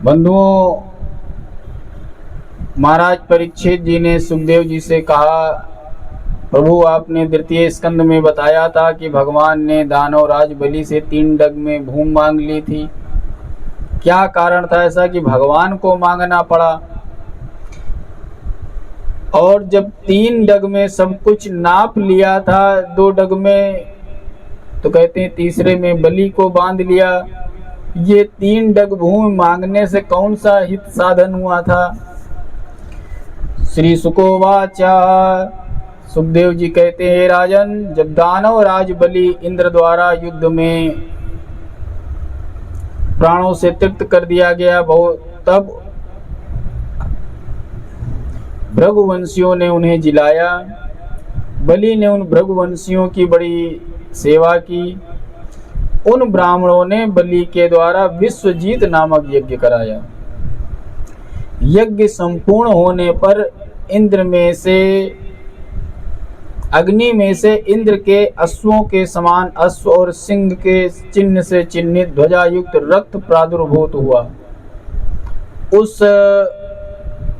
बंधुओं, महाराज परीक्षित जी ने सुखदेव जी से कहा, प्रभु आपने द्वितीय स्कंद में बताया था कि भगवान ने दानवराज बलि से 3 डग में भूमि मांग ली थी। क्या कारण था ऐसा कि भगवान को मांगना पड़ा? और जब 3 डग में सब कुछ नाप लिया था, 2 डग में तो कहते हैं तीसरे में बलि को बांध लिया। ये 3 डग भूमि मांगने से कौन सा हित साधन हुआ था? श्री सुकोवाचा, सुखदेव जी कहते हैं, राजन, जब दानव राज बलि इंद्र द्वारा युद्ध में प्राणों से तृप्त कर दिया गया, तब भृगुवंशियों ने उन्हें जिलाया। बलि ने उन भृगुवंशियों की बड़ी सेवा की। उन ब्राह्मणों ने बलि के द्वारा विश्वजीत नामक यज्ञ कराया। यज्ञ संपूर्ण होने पर अग्नि में से इंद्र के अश्वों के समान अश्व और सिंह के चिन्ह से चिन्हित ध्वजा युक्त रथ प्रादुर्भूत हुआ। उस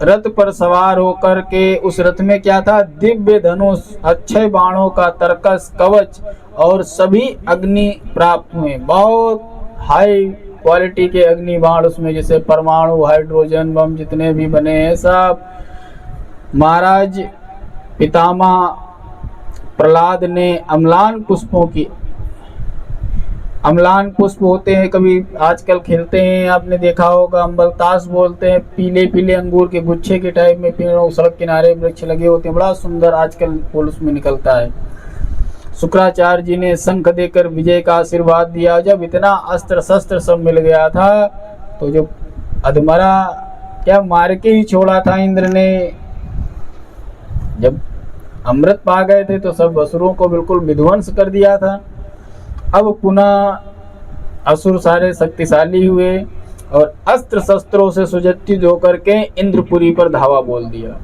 रथ पर सवार होकर के उस रथ में क्या था? दिव्य धनुष, अक्षय बाणों का तरकस, कवच और सभी अग्नि प्राप्त हुए। बहुत हाई क्वालिटी के अग्नि बाण उसमें, जैसे परमाणु, हाइड्रोजन बम जितने भी बने हैं सब। महाराज पितामह प्रहलाद ने अम्लान पुष्प होते हैं, कभी आजकल खिलते हैं, आपने देखा होगा, अम्बलतास बोलते हैं, पीले पीले अंगूर के गुच्छे के टाइप में पेड़ों सड़क किनारे वृक्ष लगे होते हैं, बड़ा सुंदर आजकल फूल उसमें निकलता है। शुक्राचार्य जी ने शंख देकर विजय का आशीर्वाद दिया। जब इतना अस्त्र शस्त्र सब मिल गया था तो जो अधमरा क्या मार के ही छोड़ा था इंद्र ने। जब अमृत पा गए थे तो सब असुरों को बिल्कुल विध्वंस कर दिया था। अब पुनः असुर सारे शक्तिशाली हुए और अस्त्र शस्त्रों से सुसज्जित होकर के इंद्रपुरी पर धावा बोल दिया।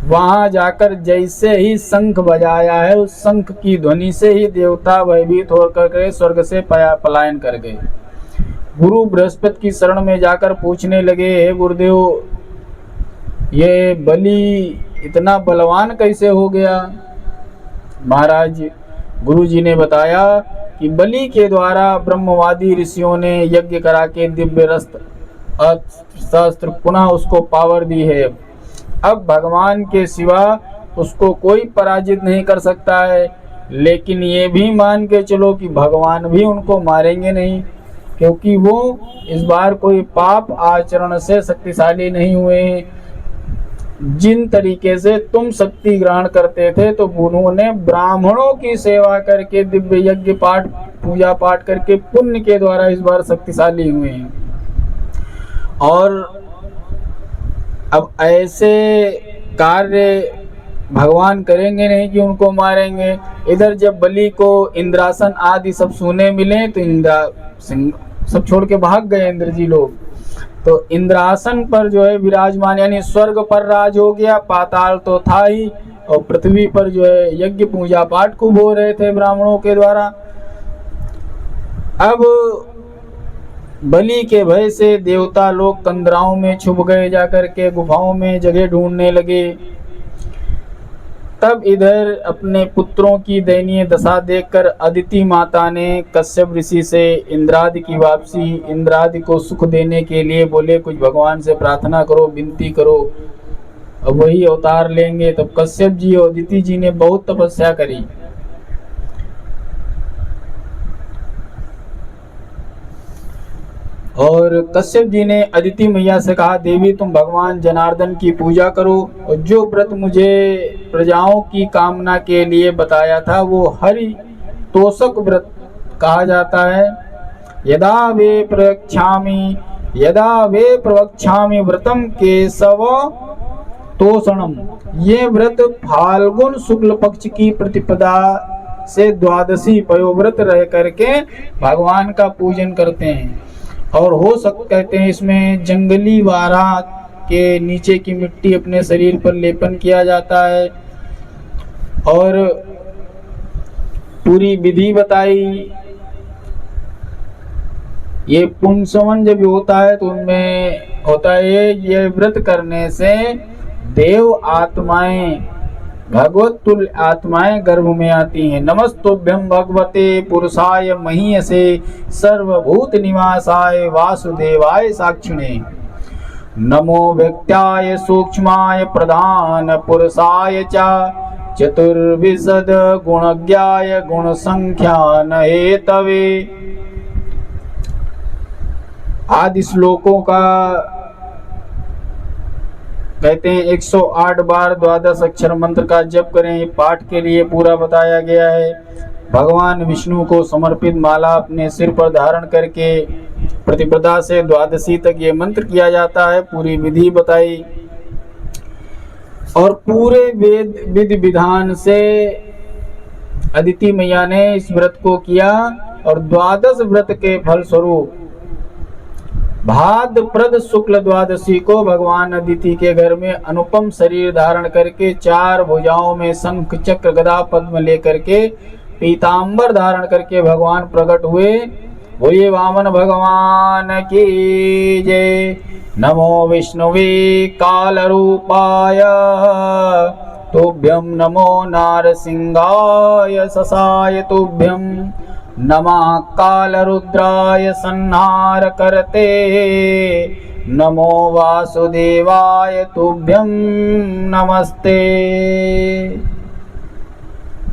वहां जाकर जैसे ही शंख बजाया है, उस शंख की ध्वनि से ही देवता भयभीत होकर के स्वर्ग से पलायन कर गए। गुरु बृहस्पति की शरण में जाकर पूछने लगे, हे गुरुदेव, ये बलि इतना बलवान कैसे हो गया? महाराज गुरु जी ने बताया कि बलि के द्वारा ब्रह्मवादी ऋषियों ने यज्ञ करा के दिव्य अस्त्र पुनः उसको पावर दी है। अब भगवान के सिवा उसको कोई पराजित नहीं कर सकता है। लेकिन ये भी मान के चलो कि भगवान भी उनको मारेंगे नहीं, क्योंकि वो इस बार कोई पाप आचरण से शक्तिशाली नहीं हुए हैं। जिन तरीके से तुम शक्ति ग्रहण करते थे, तो उन्होंने ब्राह्मणों की सेवा करके दिव्य यज्ञ पाठ पूजा पाठ करके पुण्य के द्वारा इस बार शक्तिशाली हुए हैं। और अब ऐसे कार्य भगवान करेंगे नहीं कि उनको मारेंगे। इधर जब बलि को इंद्रासन आदि सब सोने मिले तो सब छोड़ के भाग गए इंद्र जी लोग। तो इंद्रासन पर जो है विराजमान, यानी स्वर्ग पर राज हो गया, पाताल तो था ही, और पृथ्वी पर जो है यज्ञ पूजा पाठ खूब हो रहे थे ब्राह्मणों के द्वारा। अब बलि के भय से देवता लोग कंदराओं में छुप गए, जाकर के गुफाओं में जगह ढूंढने लगे। तब इधर अपने पुत्रों की दयनीय दशा देखकर अदिति माता ने कश्यप ऋषि से इंद्रादि की वापसी, इंद्रादि को सुख देने के लिए बोले, कुछ भगवान से प्रार्थना करो, विनती करो, अब वही अवतार लेंगे। तब कश्यप जी और अदिति जी ने बहुत तपस्या करी। और कश्यप जी ने अदिति मैया से कहा, देवी तुम भगवान जनार्दन की पूजा करो, और जो व्रत मुझे प्रजाओं की कामना के लिए बताया था वो हरि तोषक व्रत कहा जाता है। यदा वे प्रवक्ष्यामि व्रतम केशव तोषणम। ये व्रत फाल्गुन शुक्ल पक्ष की प्रतिपदा से द्वादशी पयोव्रत रह करके भगवान का पूजन करते हैं। और हो कहते हैं इसमें जंगली वारा के नीचे की मिट्टी अपने शरीर पर लेपन किया जाता है, और पूरी विधि बताई। ये पुंसवन जब होता है तो उनमें होता है ये व्रत करने से देव आत्माएं, भगवत तुल्य आत्माएं गर्भ में आती हैं। नमस्तुभ्यं भगवते पुरुषाय महीयसे सर्वभूत निवासाय वासुदेवाय साक्षिणे। नमो व्यक्त्याय सूक्ष्माय प्रधान पुरुषाय च चतुर्विशद गुणज्ञाय गुण संख्यान हेतवे। आदि श्लोकों का कहते हैं 108 बार 12 अक्षर मंत्र का जप करें। पाठ के लिए पूरा बताया गया है। भगवान विष्णु को समर्पित माला अपने सिर पर धारण करके प्रतिपदा से द्वादशी तक ये मंत्र किया जाता है। पूरी विधि बताई और पूरे वेद विधि विधान से अदिति मैया ने इस व्रत को किया और द्वादश व्रत के फल स्वरूप भाद्रपद शुक्ल द्वादशी को भगवान अदिति के घर में अनुपम शरीर धारण करके 4 भुजाओं में शंख चक्र गदा पद्म लेकर के पीतांबर धारण करके भगवान प्रकट हुए। बोलिए वामन भगवान की जय। नमो विष्णुवे काल रूपाय तुभ्यं नमो नारसिंहाय ससाय तुभ्यं नमः काल रुद्राय संहार करते नमो वासुदेवाय तुभ्यं नमस्ते।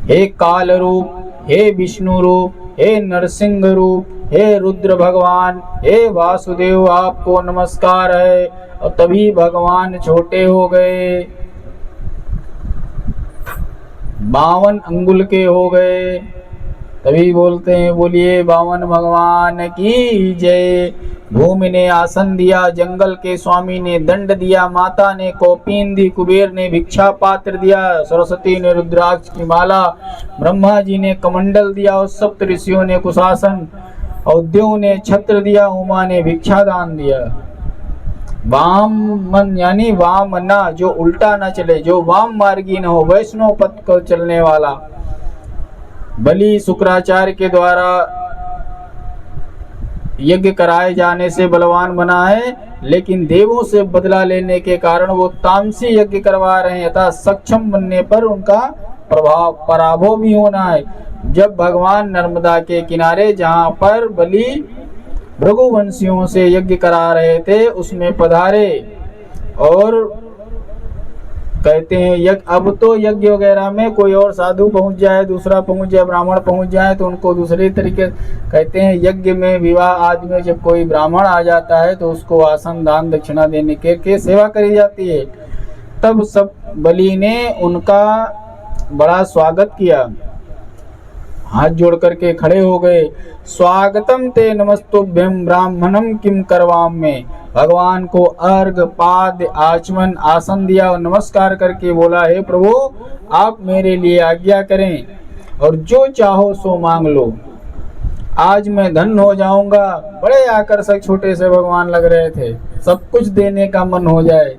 हे काल रूप, हे विष्णु रूप, हे नरसिंह रूप, हे रुद्र भगवान, हे वासुदेव आपको नमस्कार है। और तभी भगवान छोटे हो गए, 52 अंगुल के हो गए। तभी बोलते हैं बोलिए वामन भगवान की जय। भूमि ने आसन दिया, जंगल के स्वामी ने दंड दिया, माता ने कौपीन दी, कुबेर ने भिक्षा पात्र दिया, सरस्वती ने रुद्राक्ष की माला, ब्रह्मा जी ने कमंडल दिया और सप्त ऋषियों ने कुशासन और देव ने छत्र दिया, उमा ने भिक्षा दान दिया। वामन यानी वामना, जो उल्टा न चले, जो वाम मार्गी न हो, वैष्णव पथ को चलने वाला। बलि शुक्राचार्य के द्वारा यज्ञ कराए जाने से बलवान बना है, लेकिन देवों से बदला लेने के कारण वो तामसी यज्ञ करवा रहे हैं, अतः सक्षम बनने पर उनका पराभव भी होना है। जब भगवान नर्मदा के किनारे जहाँ पर बलि भृगुवंशियों से यज्ञ करा रहे थे उसमें पधारे और कहते हैं यज्ञ, अब तो यज्ञ वगैरह में कोई और साधु पहुंच जाए, दूसरा पहुंच जाए, ब्राह्मण पहुंच जाए तो उनको दूसरे तरीके कहते हैं। यज्ञ में विवाह आदि में जब कोई ब्राह्मण आ जाता है तो उसको आसन दान दक्षिणा देने के सेवा करी जाती है। तब सब बलि ने उनका बड़ा स्वागत किया, हाथ जोड़ करके खड़े हो गए। स्वागतम ते नमस्तुभ्यं ब्राह्मणम किम करवाम में। भगवान को अर्घ पाद आचमन आसन दिया और नमस्कार करके बोला, हे प्रभु आप मेरे लिए आज्ञा करें और जो चाहो सो मांग लो, आज मैं धन हो जाऊंगा। बड़े आकर्षक छोटे से भगवान लग रहे थे, सब कुछ देने का मन हो जाए।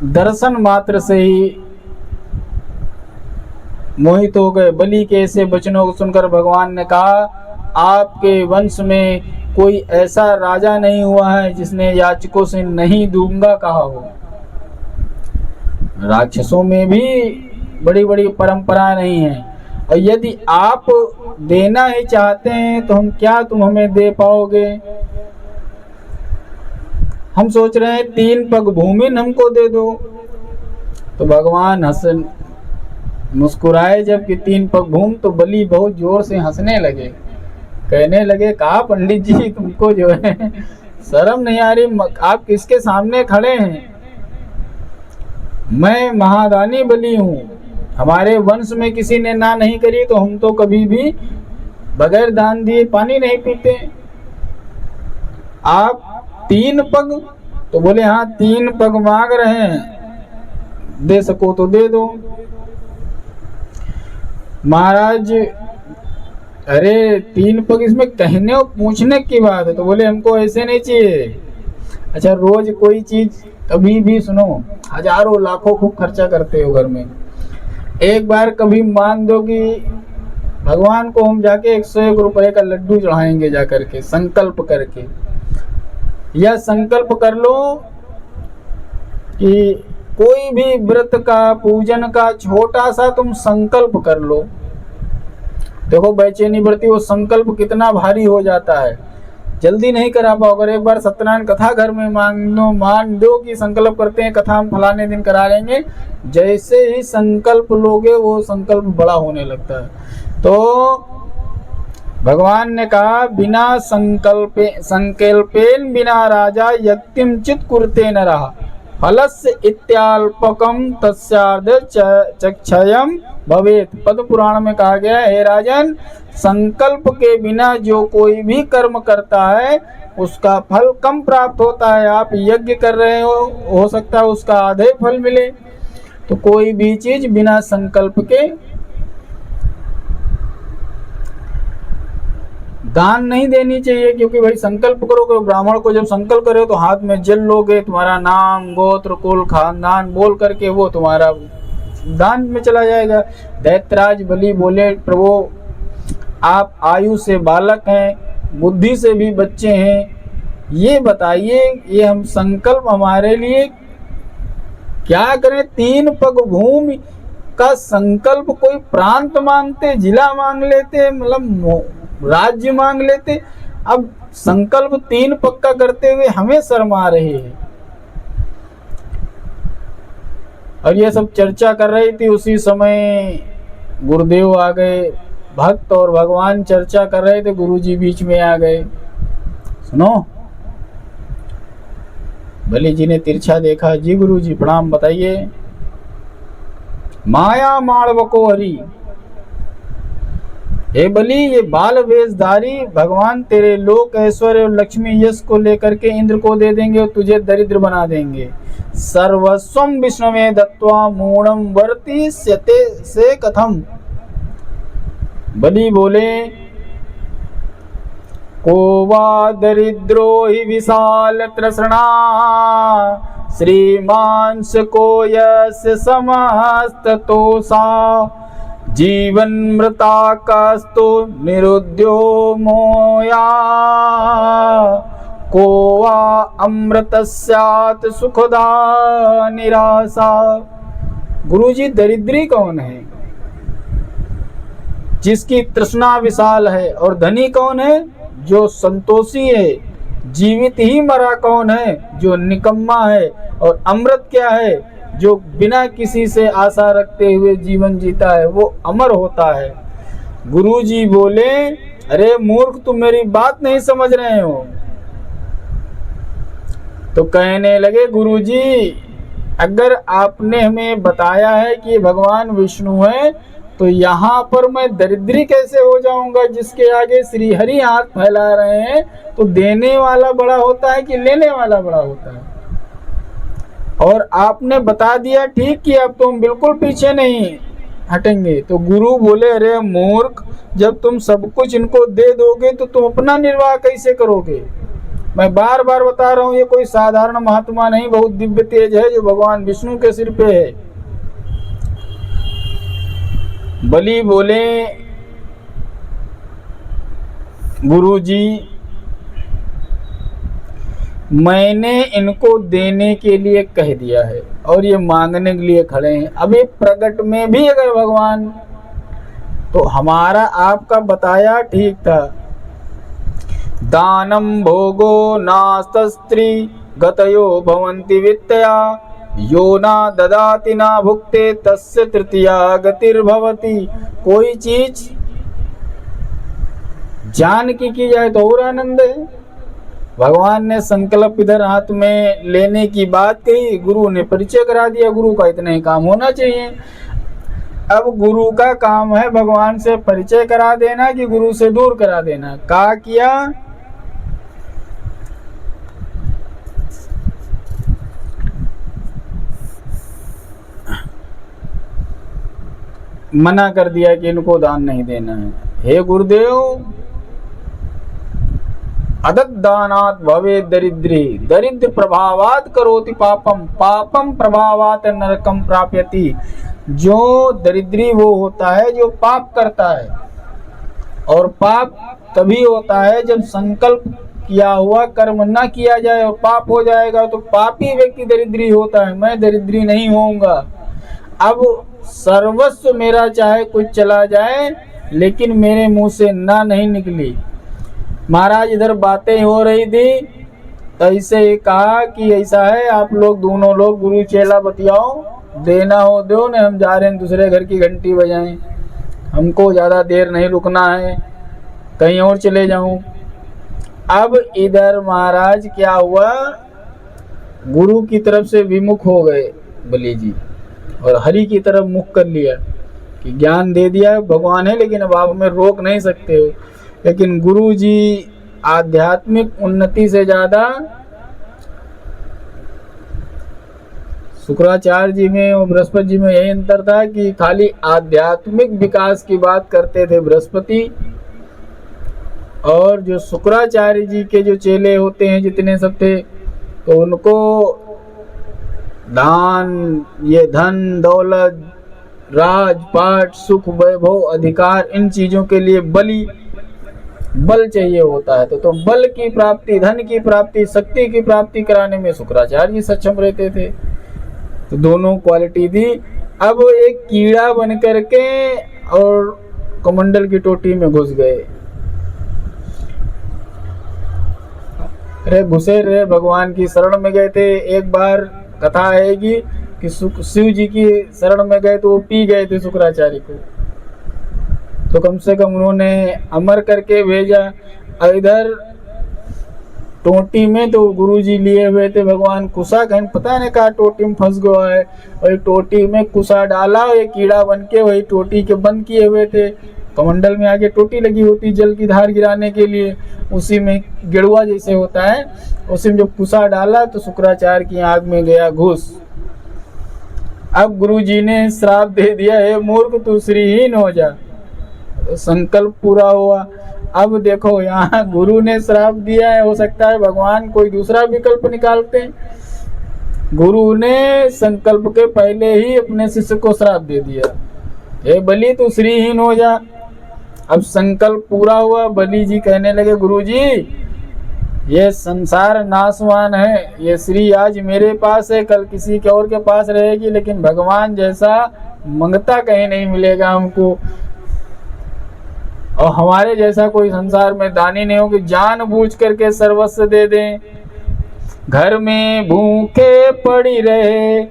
दर्शन मात्र से ही मोहित हो गए। बलि के ऐसे वचनों को सुनकर भगवान ने कहा, आपके वंश में कोई ऐसा राजा नहीं हुआ है जिसने याचकों से नहीं दूंगा कहा हो। राक्षसों में भी बड़ी बड़ी परंपरा नहीं है, और यदि आप देना ही चाहते हैं तो तुम हमें दे पाओगे। हम सोच रहे हैं 3 पग भूमि हमको दे दो। तो भगवान मुस्कुराए जबकि 3 पग भूमि, तो बलि बहुत जोर से हंसने लगे, कहने लगे, कहा पंडित जी तुमको जो है शर्म नहीं आ रही, आप किसके सामने खड़े हैं? मैं महादानी बलि हूँ, हमारे वंश में किसी ने ना नहीं करी तो हम तो कभी भी बगैर दान दिए पानी नहीं पीते। आप 3 पग, तो बोले हाँ 3 पग मांग रहे हैं, दे सको तो दे दो। महाराज अरे 3 पग इसमें कहने और पूछने की बात है, तो बोले हमको ऐसे नहीं चाहिए। अच्छा रोज कोई चीज कभी भी सुनो, हजारों लाखों खूब खर्चा करते हो घर में, एक बार कभी मान दो कि भगवान को हम जाके 101 रुपए का लड्डू चढ़ाएंगे जा करके, संकल्प करके। या संकल्प कर लो कि कोई भी व्रत का, पूजन का छोटा सा तुम संकल्प कर लो। देखो बेचैनी बढ़ती, वो संकल्प कितना भारी हो जाता है, जल्दी नहीं करा पाओ। अगर एक बार सत्यनारायण कथा घर में मान दो कि संकल्प करते हैं कथा हम फलाने दिन करा लेंगे, जैसे ही संकल्प लोगे वो संकल्प बड़ा होने लगता है। तो भगवान ने कहा बिना संकल्पेन बिना राजा यज्ञम चित कुरते न रहा फलस्य इत्याल्पकम तस्यार्ध चक्षयम भवेत। पद्म पुराण में कहा गया है, हे राजन, संकल्प के बिना जो कोई भी कर्म करता है उसका फल कम प्राप्त होता है। आप यज्ञ कर रहे हो सकता है उसका आधे फल मिले। तो कोई भी चीज बिना संकल्प के दान नहीं देनी चाहिए, क्योंकि भाई संकल्प करोगे, ब्राह्मण को जब संकल्प करे तो हाथ में जल लोगे, तुम्हारा नाम, गोत्र, कुल, खानदान बोल करके वो तुम्हारा दान में चला जाएगा। दैत्यराज बलि बोले, प्रभु आप आयु से बालक हैं, बुद्धि से भी बच्चे हैं, ये बताइए ये हम संकल्प हमारे लिए क्या करें? 3 पग भूमि का संकल्प, कोई प्रांत मांगते, जिला मांग लेते, मतलब राज्य मांग लेते। अब संकल्प 3 पग का करते हुए हमें शर्म आ रही है। और ये सब चर्चा कर रही थी, उसी समय गुरुदेव आ गए। भक्त और भगवान चर्चा कर रहे थे, गुरुजी बीच में आ गए। सुनो, बलि जी ने तिरछा देखा, जी गुरुजी प्रणाम, बताइए। माया माड़व को हरी, हे बलि ये बाल वेशधारी भगवान तेरे लोक ऐश्वर्य और लक्ष्मी यश को लेकर के इंद्र को दे देंगे और तुझे दरिद्र बना देंगे। सर्वस्वम विष्णवे दत्वा मूढ़म वर्ति स्यते से कथम। बलि बोले, को वा दरिद्रो ही विशाल तृष्णा श्रीमांस को यस समस्त तोषा जीवन मृता कस्तु निरुद्यो मोया को वा अमृतस्यात् सुखदा निराशा। गुरुजी दरिद्री कौन है? जिसकी तृष्णा विशाल है। और धनी कौन है? जो संतोषी है। जीवित ही मरा कौन है? जो निकम्मा है। और अमृत क्या है? जो बिना किसी से आशा रखते हुए जीवन जीता है, वो अमर होता है। गुरुजी बोले, अरे मूर्ख, तुम मेरी बात नहीं समझ रहे हो। तो कहने लगे, गुरुजी अगर आपने हमें बताया है कि भगवान विष्णु है, तो यहाँ पर मैं दरिद्री कैसे हो जाऊंगा? जिसके आगे श्री हरि हाथ फैला रहे हैं, तो देने वाला बड़ा होता है कि लेने वाला बड़ा होता है? और आपने बता दिया, ठीक किया, अब तुम बिल्कुल पीछे नहीं हटेंगे। तो गुरु बोले, अरे मूर्ख, जब तुम सब कुछ इनको दे दोगे तो तुम अपना निर्वाह कैसे करोगे? मैं बार बार बता रहा हूं, ये कोई साधारण महात्मा नहीं, बहुत दिव्य तेज है जो भगवान विष्णु के सिर पे है। बलि बोले, गुरुजी मैंने इनको देने के लिए कह दिया है और ये मांगने के लिए खड़े हैं। अभी प्रकट में भी अगर भगवान, तो हमारा आपका बताया ठीक था। दानम भोगो नास्त्री गतयो भवन्ति वित्तया यो ना ददाति ना भुक्ते तस्य तृतीया गतिर्भवति। कोई चीज जान की जाए तो और आनंद है। भगवान ने संकल्प इधर हाथ में लेने की बात कही, गुरु ने परिचय करा दिया। गुरु का इतना ही काम होना चाहिए। अब गुरु का काम है भगवान से परिचय करा देना कि गुरु से दूर करा देना। क्या किया? मना कर दिया कि इनको दान नहीं देना है। हे गुरुदेव, अदत दानात भवे दरिद्री, दरिद्र प्रभावात करोति पापम, पापम प्रभावात नरकम प्राप्यति। जो दरिद्री वो होता है जो पाप करता है। और पाप तभी होता है जब संकल्प किया हुआ कर्म न किया जाए और पाप हो जाएगा तो पापी व्यक्ति दरिद्री होता है। मैं दरिद्री नहीं होऊंगा। अब सर्वस्व मेरा चाहे कुछ चला जाए लेकिन मेरे मुंह से ना नहीं निकली। महाराज इधर बातें हो रही थी तो ऐसे कहा कि ऐसा है, आप लोग दोनों लोग गुरु चेला बतियाओ, देना हो दो, न हम जा रहे हैं दूसरे घर की घंटी बजाएं, हमको ज़्यादा देर नहीं रुकना है, कहीं और चले जाऊं। अब इधर महाराज क्या हुआ, गुरु की तरफ से विमुख हो गए बलि जी और हरि की तरफ मुख कर लिया कि ज्ञान दे दिया, भगवान है लेकिन अब आप हमें रोक नहीं सकते हो। लेकिन गुरु जी आध्यात्मिक उन्नति से ज़्यादा शुक्राचार्य जी में और बृहस्पति जी में यही अंतर था कि खाली आध्यात्मिक विकास की बात करते थे बृहस्पति, और जो शुक्राचार्य जी के जो चेले होते हैं जितने सब थे तो उनको दान, ये धन दौलत, राजपाट, सुख वैभव, अधिकार, इन चीजों के लिए बल चाहिए होता है। तो बल की प्राप्ति, धन की प्राप्ति, शक्ति की प्राप्ति कराने में शुक्राचार्य जी सक्षम रहते थे। तो दोनों क्वालिटी थी। अब एक कीड़ा बन करके और कमंडल की टोटी में घुस गए। अरे घुसे रहे, भगवान की शरण में गए थे। एक बार कथा आएगी कि शिव जी की शरण में गए तो वो पी गए थे शुक्राचार्य को, तो कम से कम उन्होंने अमर करके भेजा। इधर टोटी में तो गुरुजी लिए हुए थे भगवान कुसा, कहीं पता नहीं कहा टोटी में फंस गया है, और टोटी में कुसा डाला, ये कीड़ा बन के वही टोटी के बंद किए हुए थे। कमंडल में आगे टोटी लगी होती जल की धार गिराने के लिए, उसी में गेड़ुआ जैसे होता है, उसी में जब कुसा डाला तो शुक्राचार्य की आंख में गया घुस। अब गुरुजी ने श्राप दे दिया, हे मूर्ख तू श्रीहीन हो जा। संकल्प पूरा हुआ। अब देखो यहाँ गुरु ने श्राप दिया है, हो सकता है भगवान कोई दूसरा विकल्प निकालते हैं। गुरु ने संकल्प के पहले ही अपने शिष्य को श्राप दे दिया, हे बलि तू श्रीहीन हो जा। अब संकल्प पूरा हुआ, बलि जी कहने लगे गुरु जी ये संसार नाशवान है, ये श्री आज मेरे पास है, कल किसी के और के पास रहेगी, लेकिन भगवान जैसा मंगता कहीं नहीं मिलेगा हमको, और हमारे जैसा कोई संसार में दानी नहीं हो कि जानबूझ करके सर्वस्व दे दें। घर में भूखे पड़ी रहे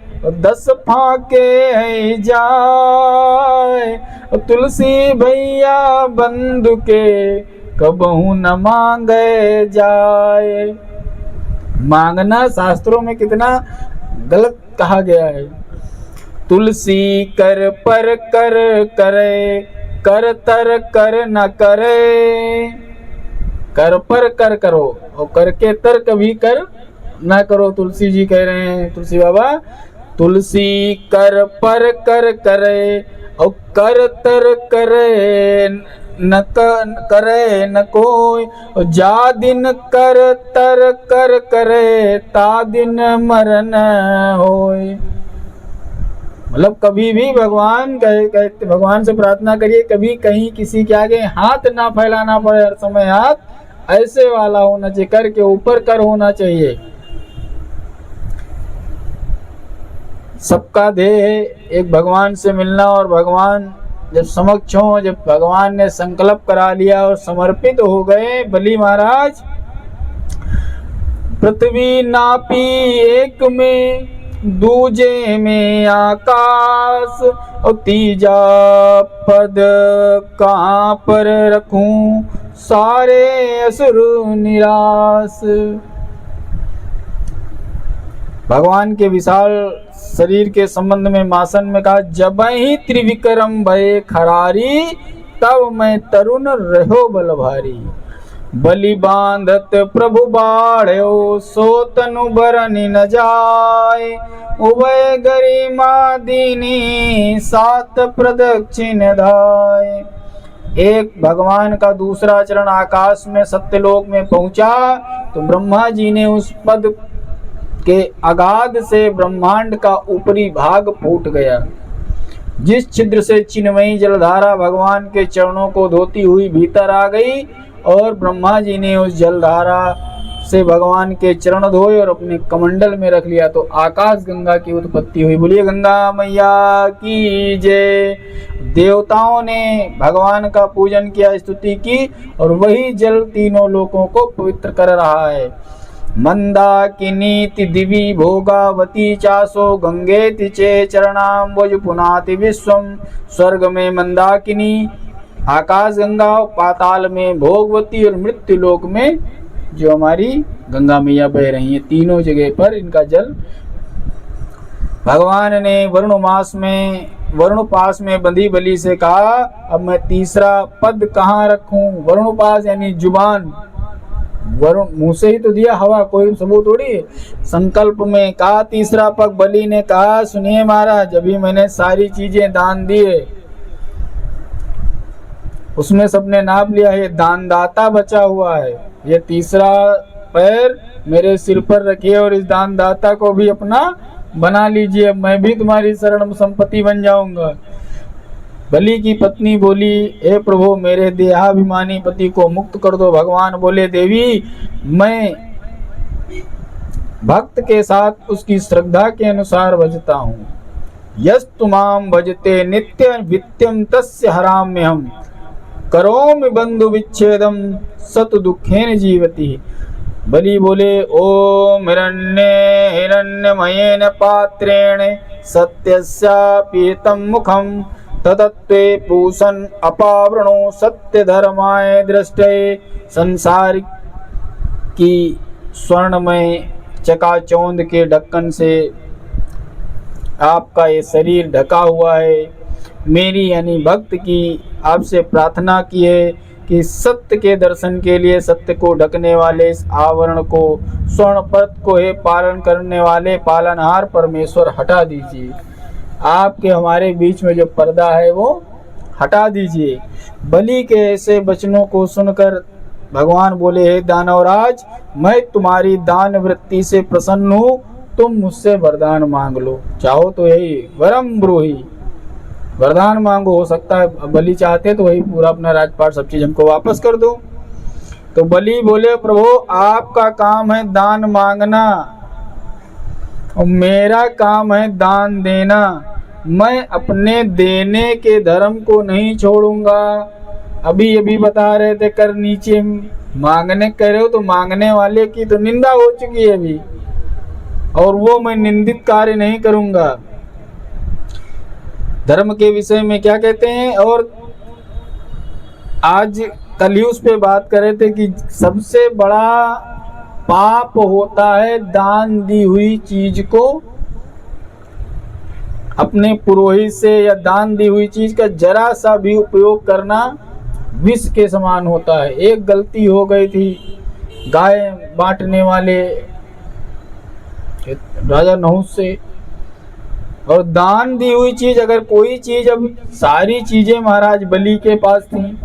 10 फाके है जाए, तुलसी भैया बंधु के कबहू न मांगे जाए। मांगना शास्त्रों में कितना गलत कहा गया है। तुलसी कर पर कर करे, कर तर कर न करे। कर पर कर करो और करके तर कभी कर ना करो। तुलसी जी कह रहे हैं, तुलसी बाबा, तुलसी कर पर कर करे और कर तर करे न करे न कोई, जा दिन कर तर कर करे ता दिन मरण होय। मतलब कभी भी भगवान कहते भगवान से प्रार्थना करिए, कभी कहीं किसी के आगे हाथ ना फैलाना पड़े, हर समय हाथ ऐसे वाला होना चाहिए, कर के ऊपर कर होना चाहिए। सबका ध्येय है एक भगवान से मिलना, और भगवान जब समक्ष हो, जब भगवान ने संकल्प करा लिया और समर्पित हो गए बलि महाराज, पृथ्वी नापी एक में, दूजे में आकाश, और तीजा पद कहाँ पर रखूं, सारे असुर निराश। भगवान के विशाल शरीर के संबंध में मासन में कहा, जब ही त्रिविक्रम भय खरारी, तब मैं तरुण रहो बल भारी। बलि बांधत प्रभु बाढ़ो, सो तनु बरनि न जाय, उभय गरिमा दीनी, सात प्रदक्षिण धाय। एक भगवान का दूसरा चरण आकाश में सत्यलोक में पहुंचा तो ब्रह्मा जी ने उस पद के अगाध से ब्रह्मांड का ऊपरी भाग फूट गया। जिस छिद्र से चिन्मयी जलधारा भगवान के चरणों को धोती हुई भीतर आ गई और ब्रह्मा जी ने उस जलधारा से भगवान के चरण धोए और अपने कमंडल में रख लिया, तो आकाश गंगा की उत्पत्ति हुई। बोलिए गंगा मैया की जय। देवताओं ने भगवान का पूजन किया, स्तुति की, और वही जल तीनों लोकों को पवित्र कर रहा है। मंदाकिनी दिवी भोगावती चासो गंगेति चे चरणाम्बुज पुनाति विश्वम। स्वर्ग में मंदाकिनी, आकाश गंगा, पाताल में भोगवती और मृत्यु लोक में जो हमारी गंगा मैया बह रही हैं। तीनों जगह पर इनका जल भगवान ने वरुणपास में बंधी बलि से कहा, अब मैं तीसरा पद कहाँ रखूं। वरुणपास यानी जुबान, वरुण मुंह से ही तो दिया, हवा कोई सबूत थोड़ी। संकल्प में कहा तीसरा पग। बलि ने कहा, सुनिए महाराज, अभी मैंने सारी चीजें दान दिए, उसमें सबने नाप लिया, ये दानदाता बचा हुआ है। ये तीसरा पैर मेरे सिर पर रखिए और इस दानदाता को भी अपना बना लीजिए, मैं भी तुम्हारी शरण संपत्ति बन जाऊंगा। बलि की पत्नी बोली, हे प्रभु, मेरे देहाभिमानी पति को मुक्त कर दो। भगवान बोले, देवी, मैं भक्त के साथ उसकी श्रद्धा के अनुसार भजता हूँ। यस्तु माम भजते नित्य वित्यम तस्य हराम्य हम करोमि बंधु विच्छेदम सत दुखेन जीवति। बलि बोले, ओम हिरण्यमयेन पात्रेण सत्यस्या पीतम मुखम ततत्वे पूषण अपावृणो सत्य धर्माय दृष्टये। संसार की स्वर्णमय चकाचौंध के ढक्कन से आपका ये शरीर ढका हुआ है। मेरी यानी भक्त की आपसे प्रार्थना की है कि सत्य के दर्शन के लिए सत्य को ढकने वाले इस आवरण को, स्वर्ण पर्त को हे पालन करने वाले पालनहार परमेश्वर हटा दीजिए। आपके हमारे बीच में जो पर्दा है वो हटा दीजिए। बलि के ऐसे वचनों को सुनकर भगवान बोले, हे दानवराज, मैं तुम्हारी दान वृत्ति से प्रसन्न हूँ, तुम मुझसे वरदान मांग लो। चाहो तो यही वरम ब्रूहि, वरदान मांगो। हो सकता है बलि चाहते तो वही पूरा अपना राजपाट सब चीज हमको वापस कर दो। तो बलि बोले, प्रभु, आपका काम है दान मांगना और मेरा काम है दान देना। मैं अपने देने के धर्म को नहीं छोड़ूंगा। अभी बता रहे थे कर नीचे मांगने कह रहे हो, तो मांगने वाले की तो निंदा हो चुकी है अभी, और वो मैं निंदित कार्य नहीं करूंगा। धर्म के विषय में क्या कहते हैं, और आज कल ही उस पे बात कर रहे थे कि सबसे बड़ा पाप होता है दान दी हुई चीज को अपने पुरोहित से, या दान दी हुई चीज का जरा सा भी उपयोग करना विष के समान होता है। एक गलती हो गई थी गाय बांटने वाले राजा नहुस से, और दान दी हुई चीज, अगर कोई चीज, अब सारी चीजें महाराज बलि के पास थी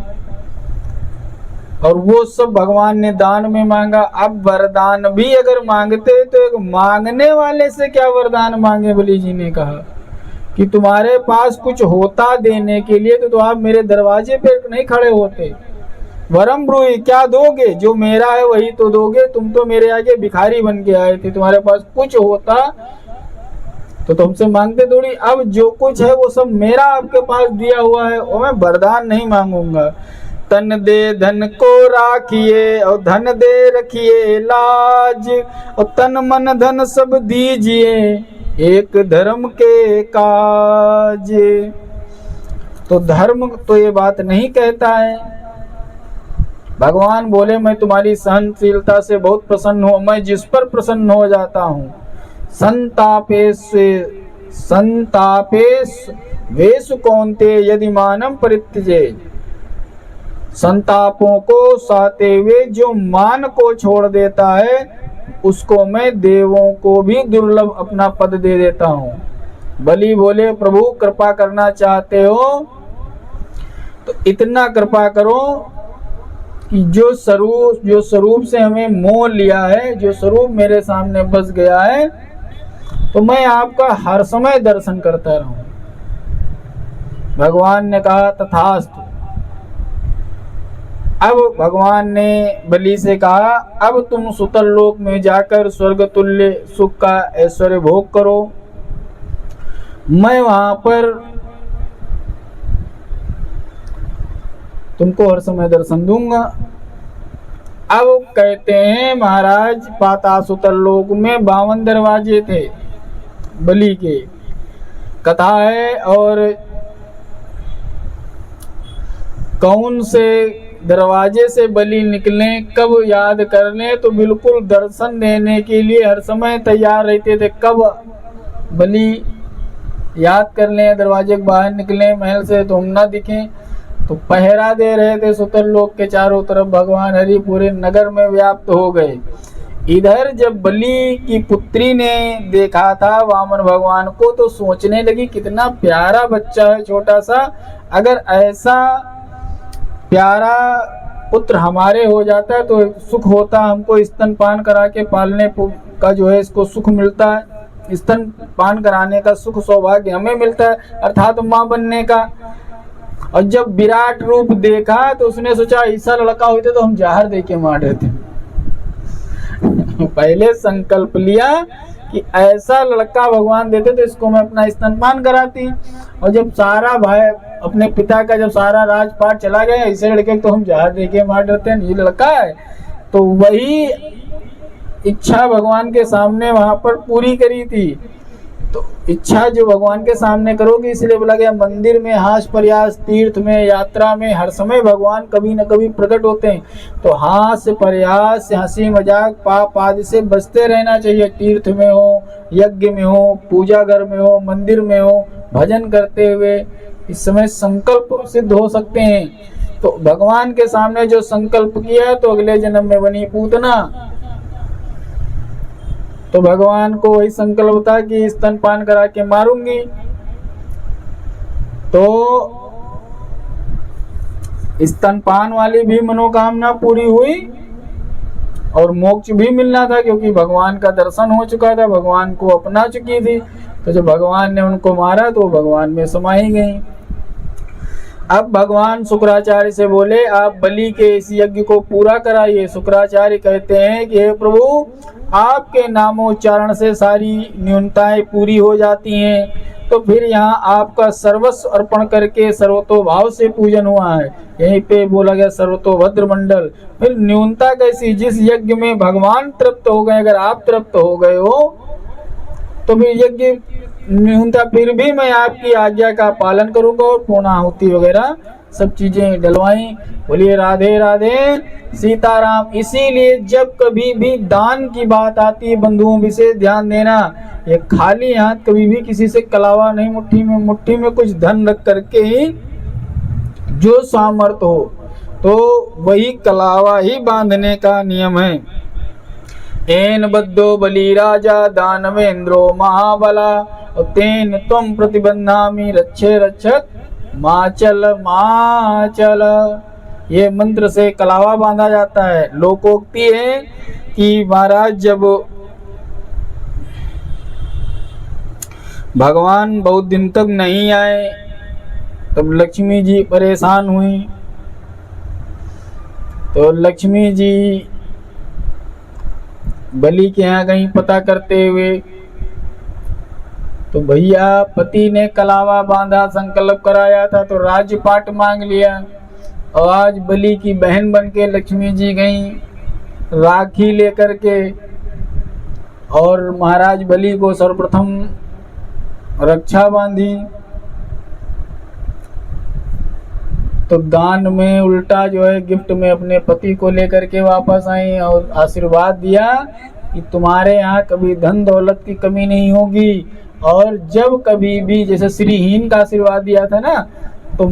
और वो सब भगवान ने दान में मांगा। अब वरदान भी अगर मांगते तो एक मांगने वाले से क्या वरदान मांगे। बलि जी ने कहा कि तुम्हारे पास कुछ होता देने के लिए तो आप मेरे दरवाजे पे नहीं खड़े होते। वरम ब्रूहि, क्या दोगे, जो मेरा है वही तो दोगे। तुम तो मेरे आगे भिखारी बन के आए थे, तुम्हारे पास कुछ होता तो तुमसे मांगते थोड़ी। अब जो कुछ है वो सब मेरा आपके पास दिया हुआ है, और मैं वरदान नहीं मांगूंगा। तन दे धन को राखिए और धन दे रखिए लाज, और तन मन धन सब दीजिए एक धर्म के काज। तो धर्म तो ये बात नहीं कहता है। भगवान बोले, मैं तुम्हारी सहनशीलता से बहुत प्रसन्न हूँ, मैं जिस पर प्रसन्न हो जाता हूँ। संतापेश वेशु कौन्ते यदि मानम परित्यजे। संतापों को सहते हुए जो मान को छोड़ देता है, उसको मैं देवों को भी दुर्लभ अपना पद दे देता हूँ। बलि बोले, प्रभु कृपा करना चाहते हो तो इतना कृपा करो कि जो स्वरूप से हमें मोह लिया है, जो स्वरूप मेरे सामने बस गया है, तो मैं आपका हर समय दर्शन करता रहूं। भगवान ने कहा तथास्तु। अब भगवान ने बलि से कहा अब तुम सुतल लोक में जाकर स्वर्ग तुल्य सुख का ऐश्वर्य भोग करो, मैं वहां पर तुमको हर समय दर्शन दूंगा। अब कहते हैं महाराज पातासुतल लोक में 52 दरवाजे थे बलि के, कथा है। और कौन से दरवाजे से बलि निकले कब याद कर लें तो बिल्कुल दर्शन देने के लिए हर समय तैयार रहते थे। कब बलि याद कर लें दरवाजे के बाहर निकले महल से तो हम ना दिखें, तो पहरा दे रहे थे सुतल लोक के चारों तरफ। भगवान हरि पूरे नगर में व्याप्त हो गए। इधर जब बलि की पुत्री ने देखा था वामन भगवान को तो सोचने लगी कितना प्यारा बच्चा है छोटा सा, अगर ऐसा प्यारा पुत्र हमारे हो जाता तो सुख होता, हमको स्तनपान करा के पालने का जो है इसको सुख मिलता है, स्तनपान कराने का सुख सौभाग्य हमें मिलता है अर्थात माँ बनने का। और जब विराट रूप देखा तो उसने सोचा ऐसा लड़का होते तो हम जहर दे के मार देते। पहले संकल्प लिया कि ऐसा लड़का भगवान देते तो इसको मैं अपना स्तनपान कराती, और जब सारा भाई अपने पिता का जब सारा राजपाट चला गया ऐसे लड़के तो हम जहर दे के मार देते हैं, ये लड़का है। तो वही इच्छा भगवान के सामने वहां पर पूरी करी थी। तो इच्छा जो भगवान के सामने करोगे इसलिए बोला गया मंदिर में हास प्रयास, तीर्थ में, यात्रा में हर समय भगवान कभी न कभी प्रकट होते हैं। तो हास प्रयास, हंसी मजाक, पाप आदि से बचते रहना चाहिए। तीर्थ में हो, यज्ञ में हो, पूजा घर में हो, मंदिर में हो, भजन करते हुए इस समय संकल्प सिद्ध हो सकते हैं। तो भगवान के सामने जो संकल्प किया तो अगले जन्म में बनी पूतना, तो भगवान को वही संकल्प था कि स्तनपान करा के मारूंगी। तो स्तनपान वाली भी मनोकामना पूरी हुई और मोक्ष भी मिलना था क्योंकि भगवान का दर्शन हो चुका था, भगवान को अपना चुकी थी। तो जब भगवान ने उनको मारा तो भगवान में समाई गई। अब भगवान शुक्राचार्य से बोले आप बलि के इस यज्ञ को पूरा कराइए। शुक्राचार्य कहते हैं कि हे प्रभु आपके नामोच्चारण से सारी न्यूनताएं पूरी हो जाती हैं, तो फिर यहाँ आपका सर्वस्व अर्पण करके सर्वतोभाव से पूजन हुआ है। यहीं पे बोला गया सर्वतोभद्र मंडल। फिर न्यूनता कैसी, जिस यज्ञ में भगवान तृप्त हो गए, अगर आप तृप्त हो गए हो तो फिर यज्ञ न्यूनता फिर भी मैं आपकी आज्ञा का पालन करूंगा और पूर्णाहुति वगैरह सब चीजें डलवाई। बोलिए राधे राधे सीताराम। इसीलिए जब कभी भी दान की बात आती है बंधुओं विशेष ध्यान देना, ये खाली हाथ कभी भी किसी से कलावा नहीं, मुट्ठी में कुछ धन रख करके ही जो सामर्थ हो तो वही कलावा ही बांधने का नियम है। एन बद्धो बलि राजा दानवेंद्रो महाबला तेन त्वं प्रतिबंधामि रक्षे रक्षक माचल माचल। ये मंत्र से कलावा बांधा जाता है। लोकोक्ति है कि महाराज जब भगवान बहुत दिन तक नहीं आए तब लक्ष्मी जी परेशान हुई। तो लक्ष्मी जी बलि के यहाँ गई पता करते हुए, तो भैया पति ने कलावा बांधा, संकल्प कराया था तो राज्यपाट मांग लिया। और आज बलि की बहन बन के लक्ष्मी जी गई राखी लेकर के, और महाराज बलि को सर्वप्रथम रक्षा बांधी। तो दान में उल्टा जो है गिफ्ट में अपने पति को लेकर के वापस आई और आशीर्वाद दिया कि तुम्हारे यहाँ कभी धन दौलत की कमी नहीं होगी। और जब कभी भी जैसे श्रीहीन का आशीर्वाद दिया था ना, तो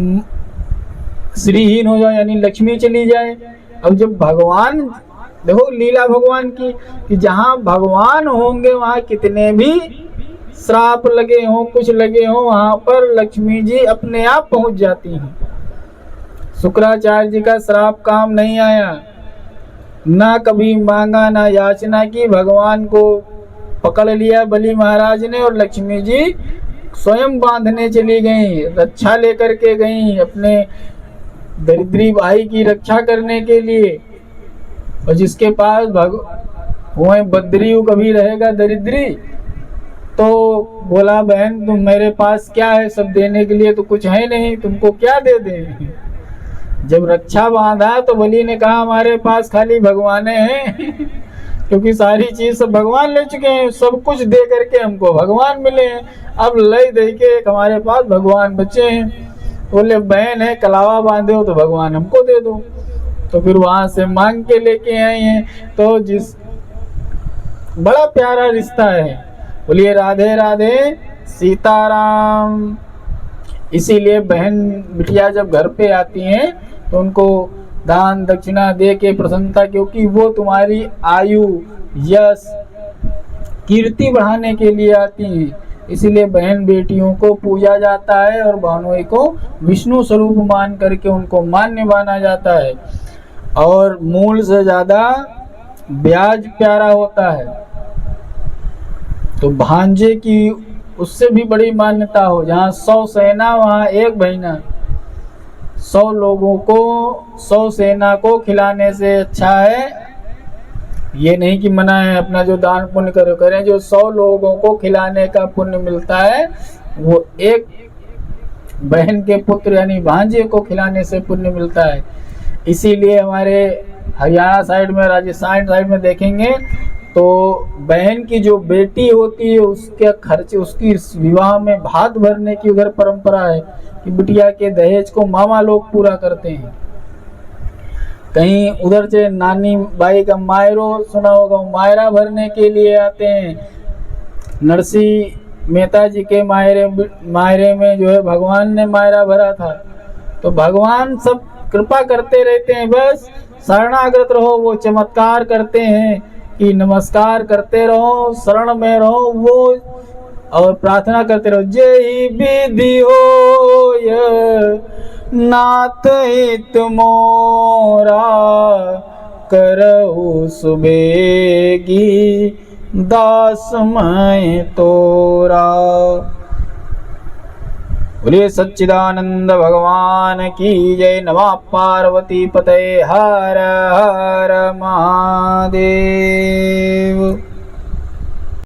श्रीहीन हो जाओ यानी लक्ष्मी चली जाए। अब जब भगवान देखो लीला भगवान की कि जहाँ भगवान होंगे वहाँ कितने भी श्राप लगे हों, कुछ लगे हों, वहाँ पर लक्ष्मी जी अपने आप पहुँच जाती हैं। शुक्राचार्य जी का श्राप काम नहीं आया, ना कभी मांगा ना याचना की, भगवान को पकड़ लिया बलि महाराज ने और लक्ष्मी जी स्वयं बांधने चली गई, रक्षा लेकर के गई अपने दरिद्री भाई की रक्षा करने के लिए। और जिसके पास वो बद्री कभी रहेगा दरिद्री, तो बोला बहन तुम मेरे पास क्या है, सब देने के लिए तो कुछ है नहीं, तुमको क्या दे दें। जब रक्षा बांधा तो बलि ने कहा हमारे पास खाली भगवाने हैं क्योंकि सारी चीज सब भगवान ले चुके हैं, सब कुछ दे करके हमको भगवान मिले हैं, अब लय दे के हमारे पास भगवान बचे हैं। बोले बहन है कलावा बांधे हो तो भगवान हमको दे दो। तो फिर वहां से मांग के लेके आई हैं। तो जिस बड़ा प्यारा रिश्ता है। बोलिए राधे राधे सीताराम। इसीलिए बहन बिटिया जब घर पे आती हैं तो उनको दान दक्षिणा दे के प्रसन्नता, क्योंकि वो तुम्हारी आयु यश कीर्ति बढ़ाने के लिए आती हैं। इसीलिए बहन बेटियों को पूजा जाता है और बहनों को विष्णु स्वरूप मान करके उनको मान्य माना जाता है। और मूल से ज्यादा ब्याज प्यारा होता है, तो भांजे की उससे भी बड़ी मान्यता हो। जहाँ 100 सेना वहाँ एक बहिना। 100 लोगों को 100 सेना को खिलाने से अच्छा है, ये नहीं कि मना है, अपना जो दान पुण्य करें, जो 100 लोगों को खिलाने का पुण्य मिलता है वो एक बहन के पुत्र यानी भांजे को खिलाने से पुण्य मिलता है। इसीलिए हमारे हरियाणा साइड में, राजस्थान साइड में देखेंगे तो बहन की जो बेटी होती है उसके खर्चे, उसकी विवाह में भात भरने की उधर परंपरा है कि बिटिया के दहेज को मामा लोग पूरा करते हैं। कहीं उधर से नानी बाई का मायरो सुना होगा, मायरा भरने के लिए आते हैं। नरसिंह मेहता जी के मायरे में जो है भगवान ने मायरा भरा था। तो भगवान सब कृपा करते रहते हैं, बस शरणागत रहो, वो चमत्कार करते हैं कि नमस्कार करते रहो, शरण में रहो वो, और प्रार्थना करते रहो। जय विधि हो नाथ हित मोरा, करहु सुबेगी दास मैं तोरा। बोलिए सच्चिदानंद भगवान की जय। नमः पार्वती पतये हर हर महादेव।